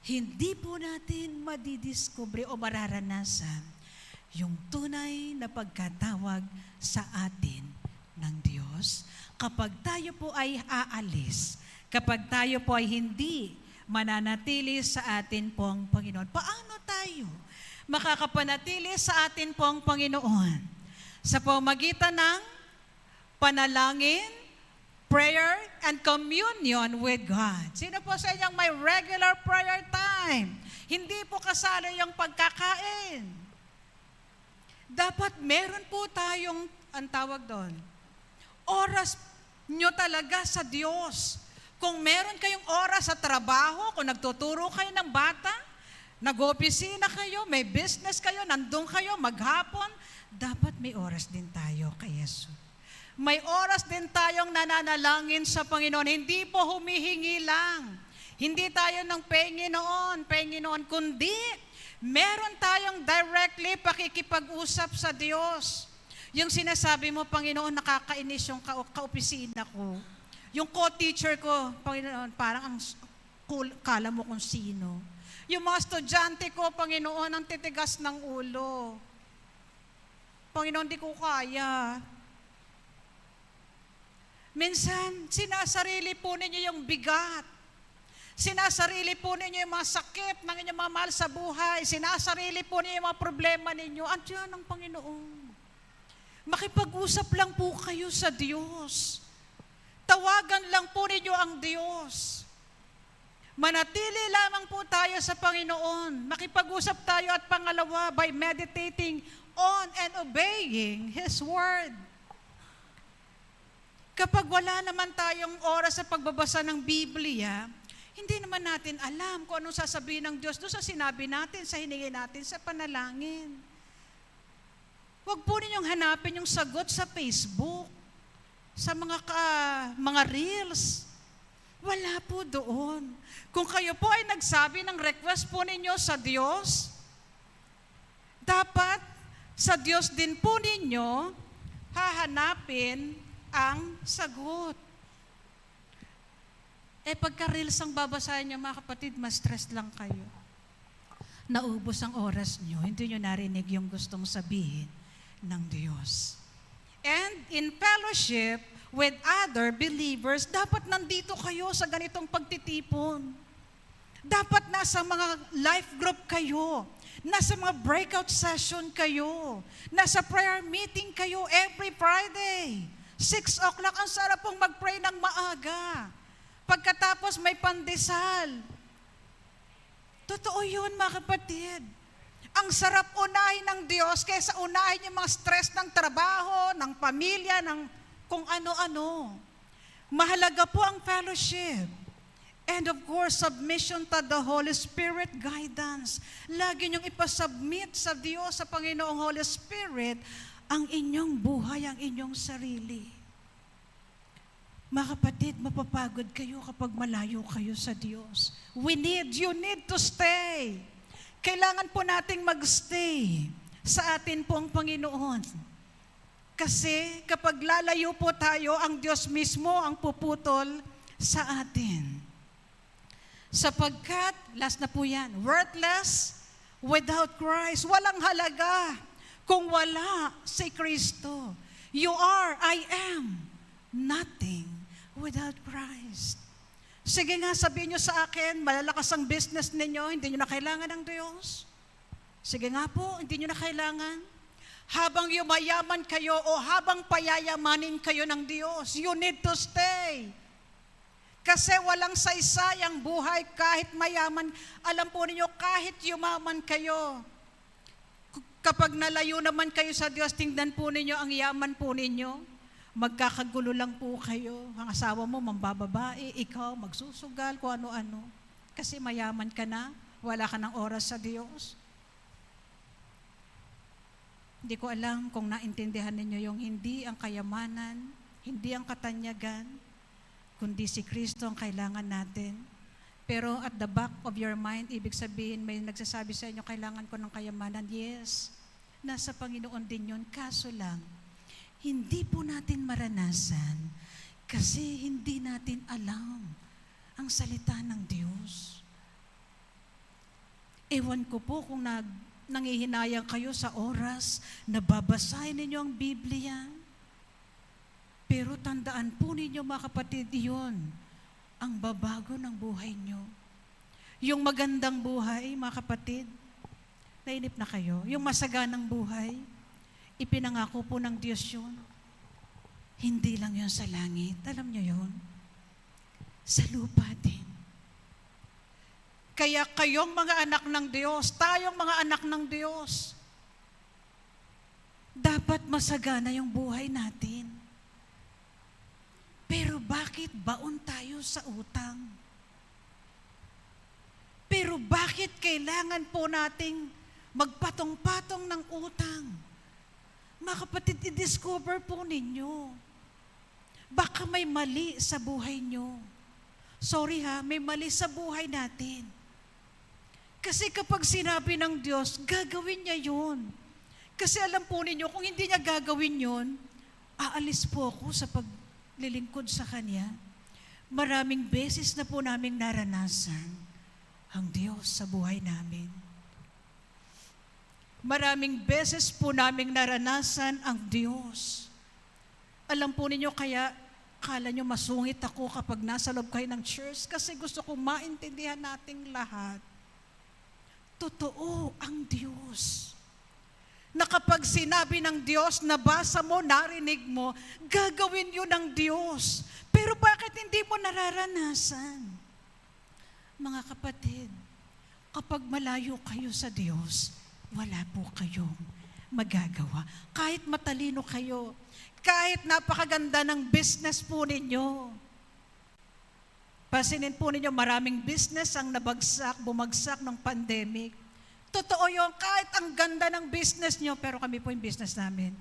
Hindi po natin madidiscover o mararanasan yung tunay na pagkatawag sa atin ng Diyos. Kapag tayo po ay aalis, kapag tayo po ay hindi mananatili sa atin pong Panginoon. Paano tayo makakapanatili sa atin pong Panginoon? Sa pamamagitan ng panalangin, prayer, and communion with God. Sino po sa inyong may regular prayer time? Hindi po kasali yung pagkakain. Dapat meron po tayong, ang tawag doon, oras nyo talaga sa Diyos. Kung meron kayong oras sa trabaho, kung nagtuturo kayo ng bata, nag-opisina kayo, may business kayo, nandun kayo, maghapon, dapat may oras din tayo kay Jesus. May oras din tayong nananalangin sa Panginoon. Hindi po humihingi lang. Hindi tayo ng pengi noon, kundi meron tayong directly pakikipag-usap sa Diyos. Yung sinasabi mo, Panginoon, nakakainis yung kaopisina ko. Yung co-teacher ko, Panginoon, parang ang kala mo kung sino. Yung mga estudyante ko, Panginoon, ang titigas ng ulo. Panginoon, di ko kaya. Minsan, sinasarili po ninyo yung bigat. Sinasarili po ninyo yung mga sakit ng inyong mga mahal sa buhay. Sinasarili po ninyo yung mga problema ninyo. Andiyan ang Panginoon. Makipag-usap lang po kayo sa Diyos. Tawagan lang po ninyo ang Diyos. Manatili lamang po tayo sa Panginoon. Makipag-usap tayo at pangalawa by meditating on and obeying His Word. Kapag wala naman tayong oras sa pagbabasa ng Biblia, hindi naman natin alam kung anong sasabihin ng Diyos doon sa sinabi natin, sa hiningi natin, sa panalangin. Huwag po ninyong hanapin yung sagot sa Facebook, sa mga reels. Wala po doon. Kung kayo po ay nagsabi ng request po ninyo sa Diyos, dapat sa Diyos din po ninyo hahanapin ang sagot. Pagka reels ang babasahin nyo, mga kapatid, mas stress lang kayo. Naubos ang oras nyo, hindi nyo narinig yung gustong sabihin ng Diyos. And in fellowship with other believers, dapat nandito kayo sa ganitong pagtitipon. Dapat nasa mga life group kayo, nasa mga breakout session kayo, nasa prayer meeting kayo every Friday. 6 o'clock, ang sarap pong mag-pray ng maaga. Pagkatapos may pandesal. Totoo yun, mga kapatid. Ang sarap unahin ng Diyos kaysa unahin yung mga stress ng trabaho, ng pamilya, ng kung ano-ano. Mahalaga po ang fellowship. And of course, submission to the Holy Spirit guidance. Lagi niyong ipasubmit sa Diyos, sa Panginoong Holy Spirit, ang inyong buhay, ang inyong sarili. Mga kapatid, mapapagod kayo kapag malayo kayo sa Diyos. You need to stay. Kailangan po nating magstay sa atin pong Panginoon. Kasi kapag lalayo po tayo, ang Diyos mismo ang puputol sa atin. Sapagkat, last na po yan, worthless without Christ. Walang halaga kung wala si Kristo. You are, I am, nothing without Christ. Sige nga, sabihin nyo sa akin, malalakas ang business ninyo, hindi nyo na kailangan ng Diyos. Sige nga po, hindi nyo na kailangan. Habang yumayaman kayo o habang payayamanin kayo ng Diyos, you need to stay. Kasi walang saysay ang buhay kahit mayaman. Alam po ninyo, kahit yumaman kayo, kapag nalayo naman kayo sa Diyos, tingnan po ninyo ang yaman po ninyo. Magkakagulo lang po kayo. Ang asawa mo, mambababae, ikaw, magsusugal, kung ano-ano. Kasi mayaman ka na, wala ka ng oras sa Diyos. Hindi ko alam kung naintindihan ninyo yung hindi ang kayamanan, hindi ang katanyagan, kundi si Kristo ang kailangan natin. Pero at the back of your mind, ibig sabihin, may nagsasabi sa inyo, kailangan ko ng kayamanan. Yes, nasa Panginoon din yun. Kaso lang, hindi po natin maranasan kasi hindi natin alam ang salita ng Diyos. Ewan ko po kung nangihinayang kayo sa oras na babasahin ninyo ang Biblia. Pero tandaan po ninyo, mga kapatid, iyon ang babago ng buhay nyo. Yung magandang buhay, mga kapatid, nainip na kayo, yung masaganang buhay, ipinangako po ng Diyos yun. Hindi lang yun sa langit. Alam nyo yun? Sa lupa din. Kaya kayong mga anak ng Diyos, tayong mga anak ng Diyos, dapat masagana yung buhay natin. Pero bakit baon tayo sa utang? Pero bakit kailangan po nating magpatong-patong ng utang? Mga kapatid, i-discover po ninyo. Baka may mali sa buhay nyo. Sorry ha, may mali sa buhay natin. Kasi kapag sinabi ng Diyos, gagawin niya yun. Kasi alam po ninyo, kung hindi niya gagawin yun, aalis po ako sa paglilingkod sa Kanya. Maraming beses na po naming naranasan ang Diyos sa buhay namin. Maraming beses po naming naranasan ang Diyos. Alam po ninyo, kaya Akala nyo masungit ako kapag nasa loob kayo ng church kasi gusto kong maintindihan nating lahat. Totoo ang Diyos. Na kapag sinabi ng Diyos, nabasa mo, narinig mo, gagawin yun ng Diyos. Pero bakit hindi mo nararanasan? Mga kapatid, kapag malayo kayo sa Diyos, wala po kayong magagawa. Kahit matalino kayo, kahit napakaganda ng business po ninyo. Pasinin po ninyo, maraming business ang nabagsak, bumagsak ng pandemic. Totoo yun, kahit ang ganda ng business nyo, pero kami po yung business namin,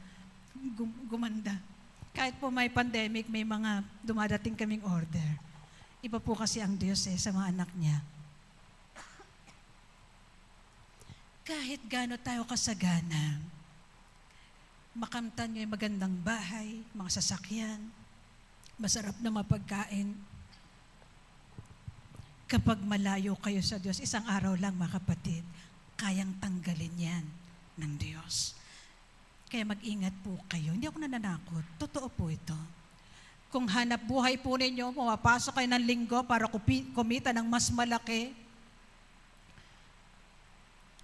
gumanda. Kahit po may pandemic, may mga dumadating kaming order. Iba po kasi ang Diyos sa mga anak niya. Kahit gaano tayo kasagana, makamtan nyo yung magandang bahay, mga sasakyan, masarap na mapagkain. Kapag malayo kayo sa Diyos, isang araw lang mga kapatid, kayang tanggalin yan ng Diyos. Kaya mag-ingat po kayo. Hindi ako nananakot. Totoo po ito. Kung hanap buhay po ninyo, pumapasok kayo ng linggo para kumita ng mas malaki,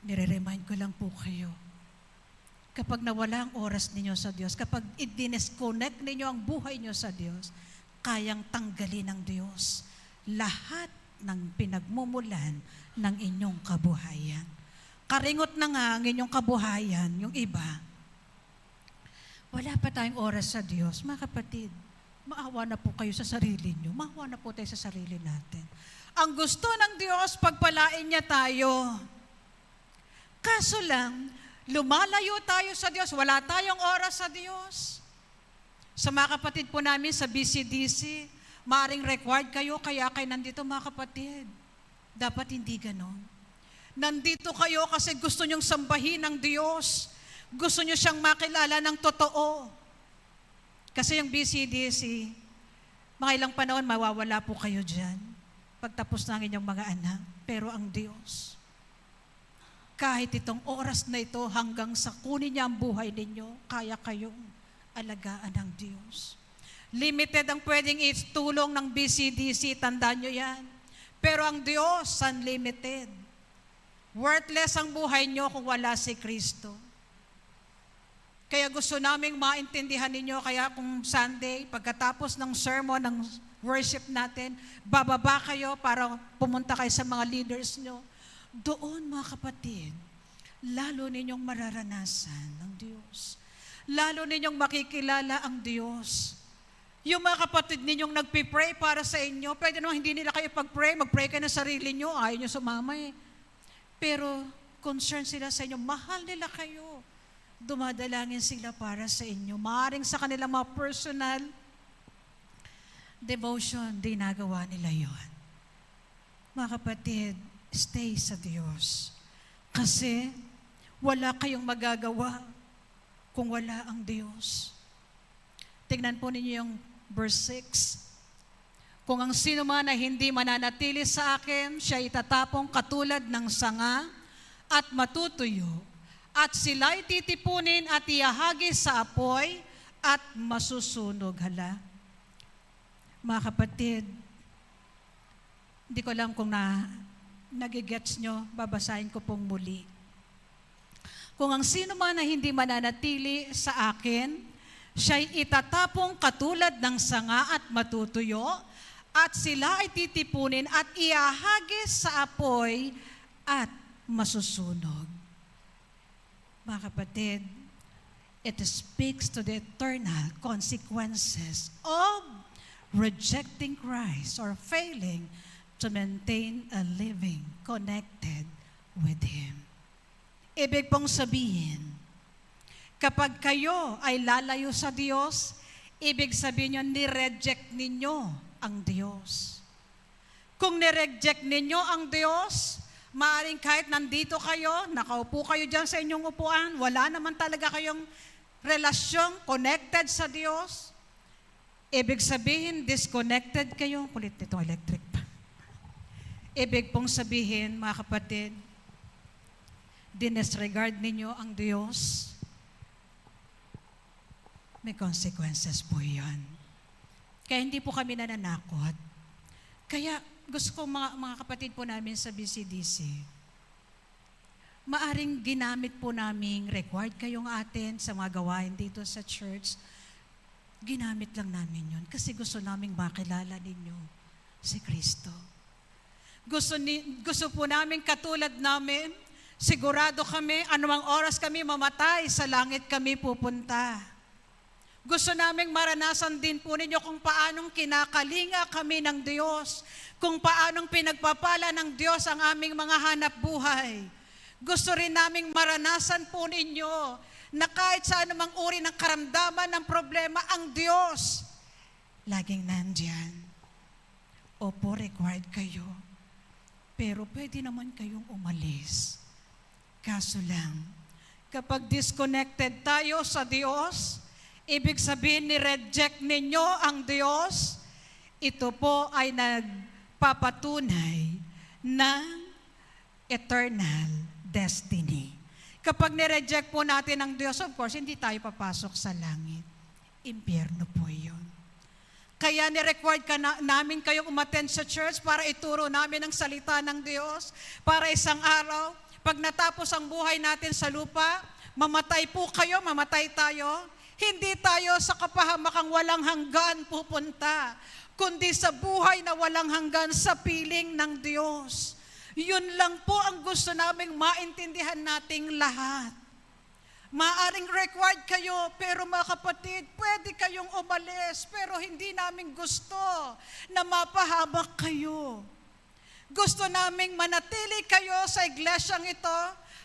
nire-remind ko lang po kayo, kapag nawala ang oras ninyo sa Diyos, kapag i-disconnect ninyo ang buhay nyo sa Diyos, kayang tanggalin ng Diyos lahat ng pinagmumulan ng inyong kabuhayan. Karingot na nga ang inyong kabuhayan, yung iba. Wala pa tayong oras sa Diyos. Mga kapatid, maawa na po kayo sa sarili nyo. Maawa na po tayo sa sarili natin. Ang gusto ng Diyos, pagpalain niya tayo. Kaso lang, lumalayo tayo sa Diyos. Wala tayong oras sa Diyos. Sa mga kapatid po namin sa BCDC, maaring required kayo, kaya kayo nandito mga kapatid. Dapat hindi ganon. Nandito kayo kasi gusto nyong sambahin ng Diyos. Gusto nyo siyang makilala ng totoo. Kasi yung BCDC, mga ilang panahon, mawawala po kayo dyan. Pagtapos ng inyong mga anak. Pero ang Diyos, kahit itong oras na ito, hanggang sa kunin niya ang buhay ninyo, kaya kayong alagaan ng Diyos. Limited ang pwedeng itulong ng BCDC, tandaan nyo yan. Pero ang Diyos, unlimited. Worthless ang buhay nyo kung wala si Kristo. Kaya gusto naming maintindihan ninyo, kaya kung Sunday, pagkatapos ng sermon, ng worship natin, bababa kayo para pumunta kayo sa mga leaders nyo. Doon mga kapatid, lalo ninyong mararanasan ng Diyos. Lalo ninyong makikilala ang Diyos. Yung mga kapatid ninyong nagpipray para sa inyo, pwede naman hindi nila kayo pag-pray, mag-pray kayo ng sarili nyo, ayaw nyo sumama eh. Pero concerned sila sa inyo, mahal nila kayo. Dumadalangin sila para sa inyo. Maaring sa kanilang mga personal devotion, dinagawa nila yon. Mga kapatid, stay sa Diyos. Kasi wala kayong magagawa kung wala ang Diyos. Tingnan po ninyo yung verse 6. Kung ang sino man na hindi mananatili sa akin, siya itatapong katulad ng sanga at matutuyo. At sila'y titipunin at iahagis sa apoy at masusunog. Hala. Mga kapatid, hindi ko alam kung nagigets nyo, babasahin ko pong muli. Kung ang sino man na hindi mananatili sa akin, siya'y itatapong katulad ng sanga at matutuyo, at sila ay titipunin at iahagis sa apoy at masusunog. Mga kapatid, it speaks to the eternal consequences of rejecting Christ or failing to maintain a living connected with Him. Ibig pong sabihin, kapag kayo ay lalayo sa Diyos, ibig sabihin nyo, nireject ninyo ang Diyos. Kung nireject ninyo ang Diyos, maaaring kahit nandito kayo, nakaupo kayo dyan sa inyong upuan, wala naman talaga kayong relasyon, connected sa Diyos. Ibig sabihin, disconnected kayo. Kulit nitong electric pa. Ibig pong sabihin, mga kapatid, dinisregard ninyo ang Diyos, may consequences po yan. Kaya hindi po kami nananakot. Kaya gusto ko mga kapatid po namin sa BCDC, maaring ginamit po naming required kayong atin sa mga gawain dito sa church. Ginamit lang namin yun kasi gusto naming makilala ninyo si Kristo. Gusto po namin katulad namin, sigurado kami, anumang oras kami mamatay, sa langit kami pupunta. Gusto naming maranasan din po ninyo kung paanong kinakalinga kami ng Diyos, kung paanong pinagpapala ng Diyos ang aming mga hanap buhay. Gusto rin naming maranasan po ninyo na kahit sa anumang uri ng karamdaman ng problema, ang Diyos laging nandyan. Opo, required kayo. Pero pwede naman kayong umalis. Kaso lang, kapag disconnected tayo sa Diyos, ibig sabihin ni-reject ninyo ang Diyos, ito po ay nagpapatunay ng eternal destiny. Kapag nireject po natin ang Diyos, of course, hindi tayo papasok sa langit. Impyerno po yun. Kaya ni-required namin kayong umattend sa church para ituro namin ang salita ng Diyos, para isang araw, pag natapos ang buhay natin sa lupa, mamatay po kayo, mamatay tayo, hindi tayo sa kapahamakang walang hanggan pupunta, kundi sa buhay na walang hanggan sa piling ng Diyos. Yun lang po ang gusto naming maintindihan nating lahat. Maaring required kayo, pero mga kapatid, pwede kayong umalis, pero hindi namin gusto na mapahamak kayo. Gusto naming manatili kayo sa iglesyang ito,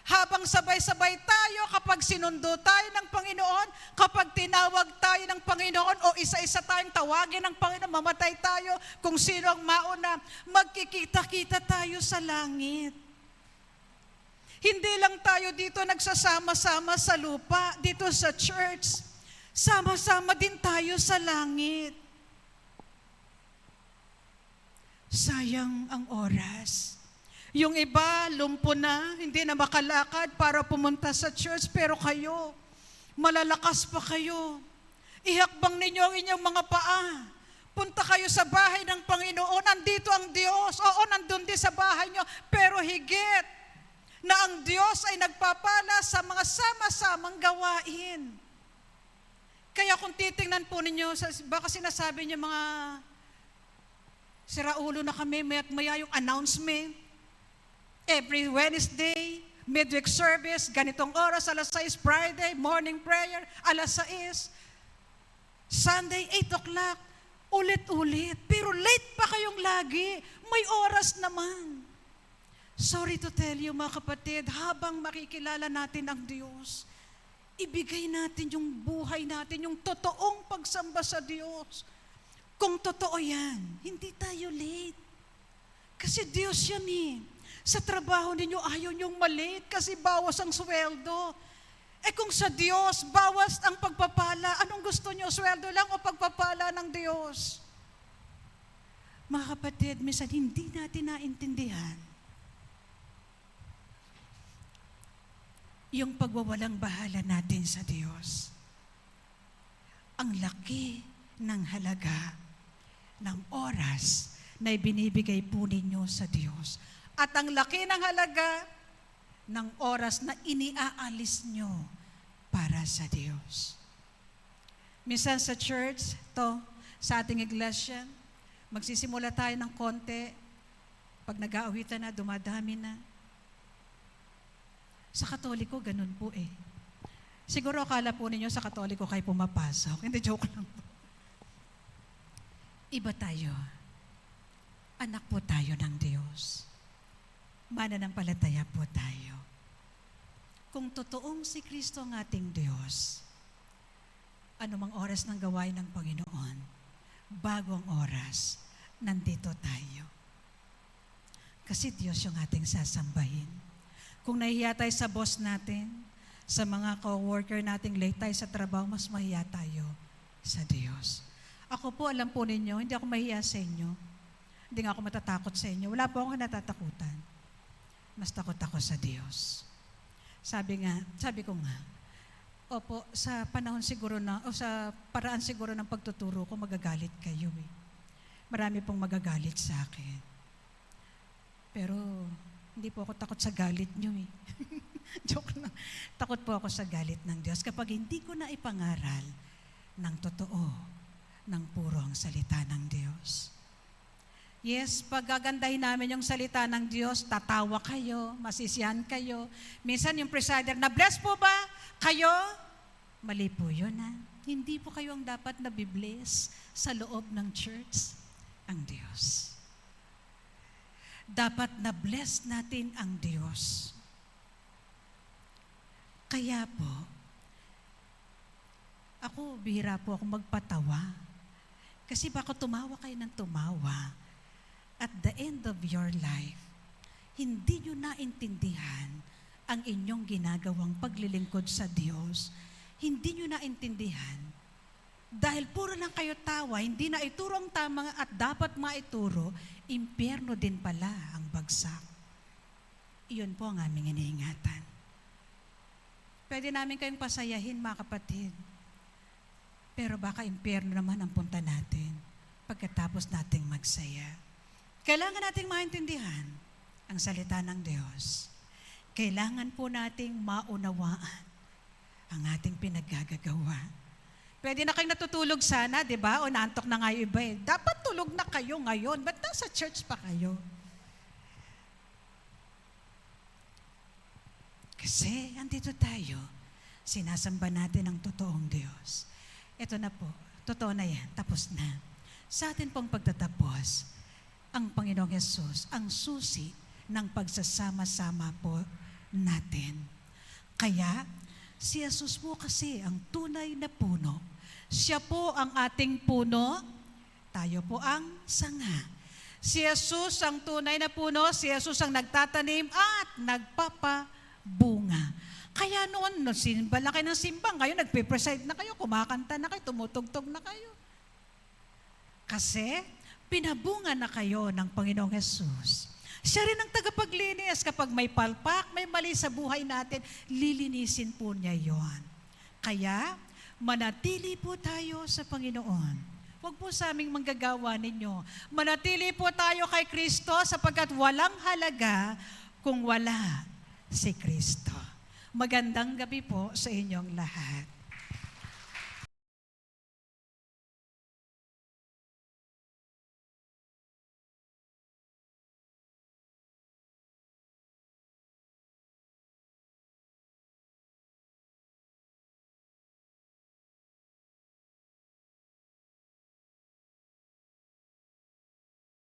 habang sabay-sabay tayo kapag sinundo tayo ng Panginoon, kapag tinawag tayo ng Panginoon o isa-isa tayong tawagin ng Panginoon, mamatay tayo, kung sino ang mauna, magkikita-kita tayo sa langit. Hindi lang tayo dito nagsasama-sama sa lupa, dito sa church, sama-sama din tayo sa langit. Sayang ang oras. Yung iba, lumpo na, hindi na makalakad para pumunta sa church, pero kayo, malalakas pa kayo. Ihakbang ninyo ang inyong mga paa. Punta kayo sa bahay ng Panginoon, nandito ang Diyos. Oo, nandun din sa bahay nyo, pero higit na ang Diyos ay nagpapala sa mga sama-samang gawain. Kaya kung titingnan po ninyo, baka sinasabi niyo mga siraulo na kami, maya't maya yung announcement, every Wednesday, midweek service, ganitong oras, 6:00, Friday, morning prayer, 6:00, Sunday, 8:00, ulit-ulit. Pero late pa kayong lagi, may oras naman. Sorry to tell you mga kapatid, habang makikilala natin ang Diyos, ibigay natin yung buhay natin, yung totoong pagsamba sa Diyos. Kung totoo yan, hindi tayo late. Kasi Diyos yan eh. Sa trabaho ninyo, ayaw niyong malate kasi bawas ang sweldo. Kung sa Diyos, bawas ang pagpapala, anong gusto niyo? Sweldo lang o pagpapala ng Diyos? Mga kapatid, minsan hindi natin naintindihan yung pagwawalang bahala natin sa Diyos. Ang laki ng halaga ng oras na ibinibigay po ninyo sa Diyos. At ang laki ng halaga ng oras na iniaalis nyo para sa Diyos. Minsan sa church, sa ating iglesia, magsisimula tayo ng konti, pag nag-aawitan na, dumadami na. Sa Katoliko, ganun po eh. Siguro akala po ninyo sa Katoliko kayo pumapasok. Hindi, joke lang po. Iba tayo. Anak po tayo ng Diyos. Mananampalataya po tayo. Kung totoong si Kristo ang ating Diyos, anumang oras ng gawain ng Panginoon, bago ang oras, nandito tayo. Kasi Diyos yung ating sasambahin. Kung nahihiya tayo sa boss natin, sa mga co-worker nating late tayo sa trabaho, mas mahiya tayo sa Diyos. Ako po, alam po ninyo, hindi ako mahiya sa inyo. Hindi nga ako matatakot sa inyo. Wala po akong natatakutan. Mas takot ako sa Diyos. Sabi ko nga, Opo, sa panahon siguro na, o sa paraan siguro ng pagtuturo ko, magagalit kayo eh. Marami pong magagalit sa akin. Pero hindi po ako takot sa galit nyo eh. Joke lang. Takot po ako sa galit ng Diyos kapag hindi ko na ipangaral ng totoo, ng puro ang salita ng Diyos. Yes, pag gagandahin namin yung salita ng Diyos, tatawa kayo, masisiyahan kayo. Minsan yung presider, na-bless po ba kayo? Mali po yun ha. Hindi po kayo ang dapat nabibless sa loob ng church, ang Diyos. Dapat na-bless natin ang Diyos. Kaya po, ako, bihira po ako magpatawa. Kasi baka tumawa kayo ng tumawa. At the end of your life, hindi nyo naintindihan ang inyong ginagawang paglilingkod sa Diyos. Hindi nyo naintindihan. Dahil puro lang kayo tawa, hindi na ituro ang tama at dapat maituro, impyerno din pala ang bagsak. Iyon po ang aming iniingatan. Pwede namin kayong pasayahin, mga kapatid. Pero baka impyerno naman ang punta natin pagkatapos nating magsaya. Kailangan nating maintindihan ang salita ng Diyos. Kailangan po nating maunawaan ang ating pinaggagawa. Pwede na kayong natutulog sana, di ba? O naantok na nga yung iba eh. Dapat tulog na kayo ngayon. Ba't nasa church pa kayo? Kasi andito tayo, sinasamba natin ang totoong Diyos. Ito na po, totoo na yan, tapos na. Sa atin pong pagtatapos, ang Panginoong Yesus, ang susi ng pagsasama-sama po natin. Kaya, si Jesus po kasi ang tunay na puno. Siya po ang ating puno, tayo po ang sanga. Si Jesus ang tunay na puno, si Jesus ang nagtatanim at nagpapabunga. Kaya noon, simba lang kayo ng simba, ngayon nagpe-preside na kayo, kumakanta na kayo, tumutugtog na kayo. Kasi, pinabunga na kayo ng Panginoong Yesus. Siya rin ang tagapaglinis. Kapag may palpak, may mali sa buhay natin, lilinisin po niya yon. Kaya, manatili po tayo sa Panginoon. Huwag po sa aming manggagawa ninyo. Manatili po tayo kay Kristo sapagkat walang halaga kung wala si Kristo. Magandang gabi po sa inyong lahat.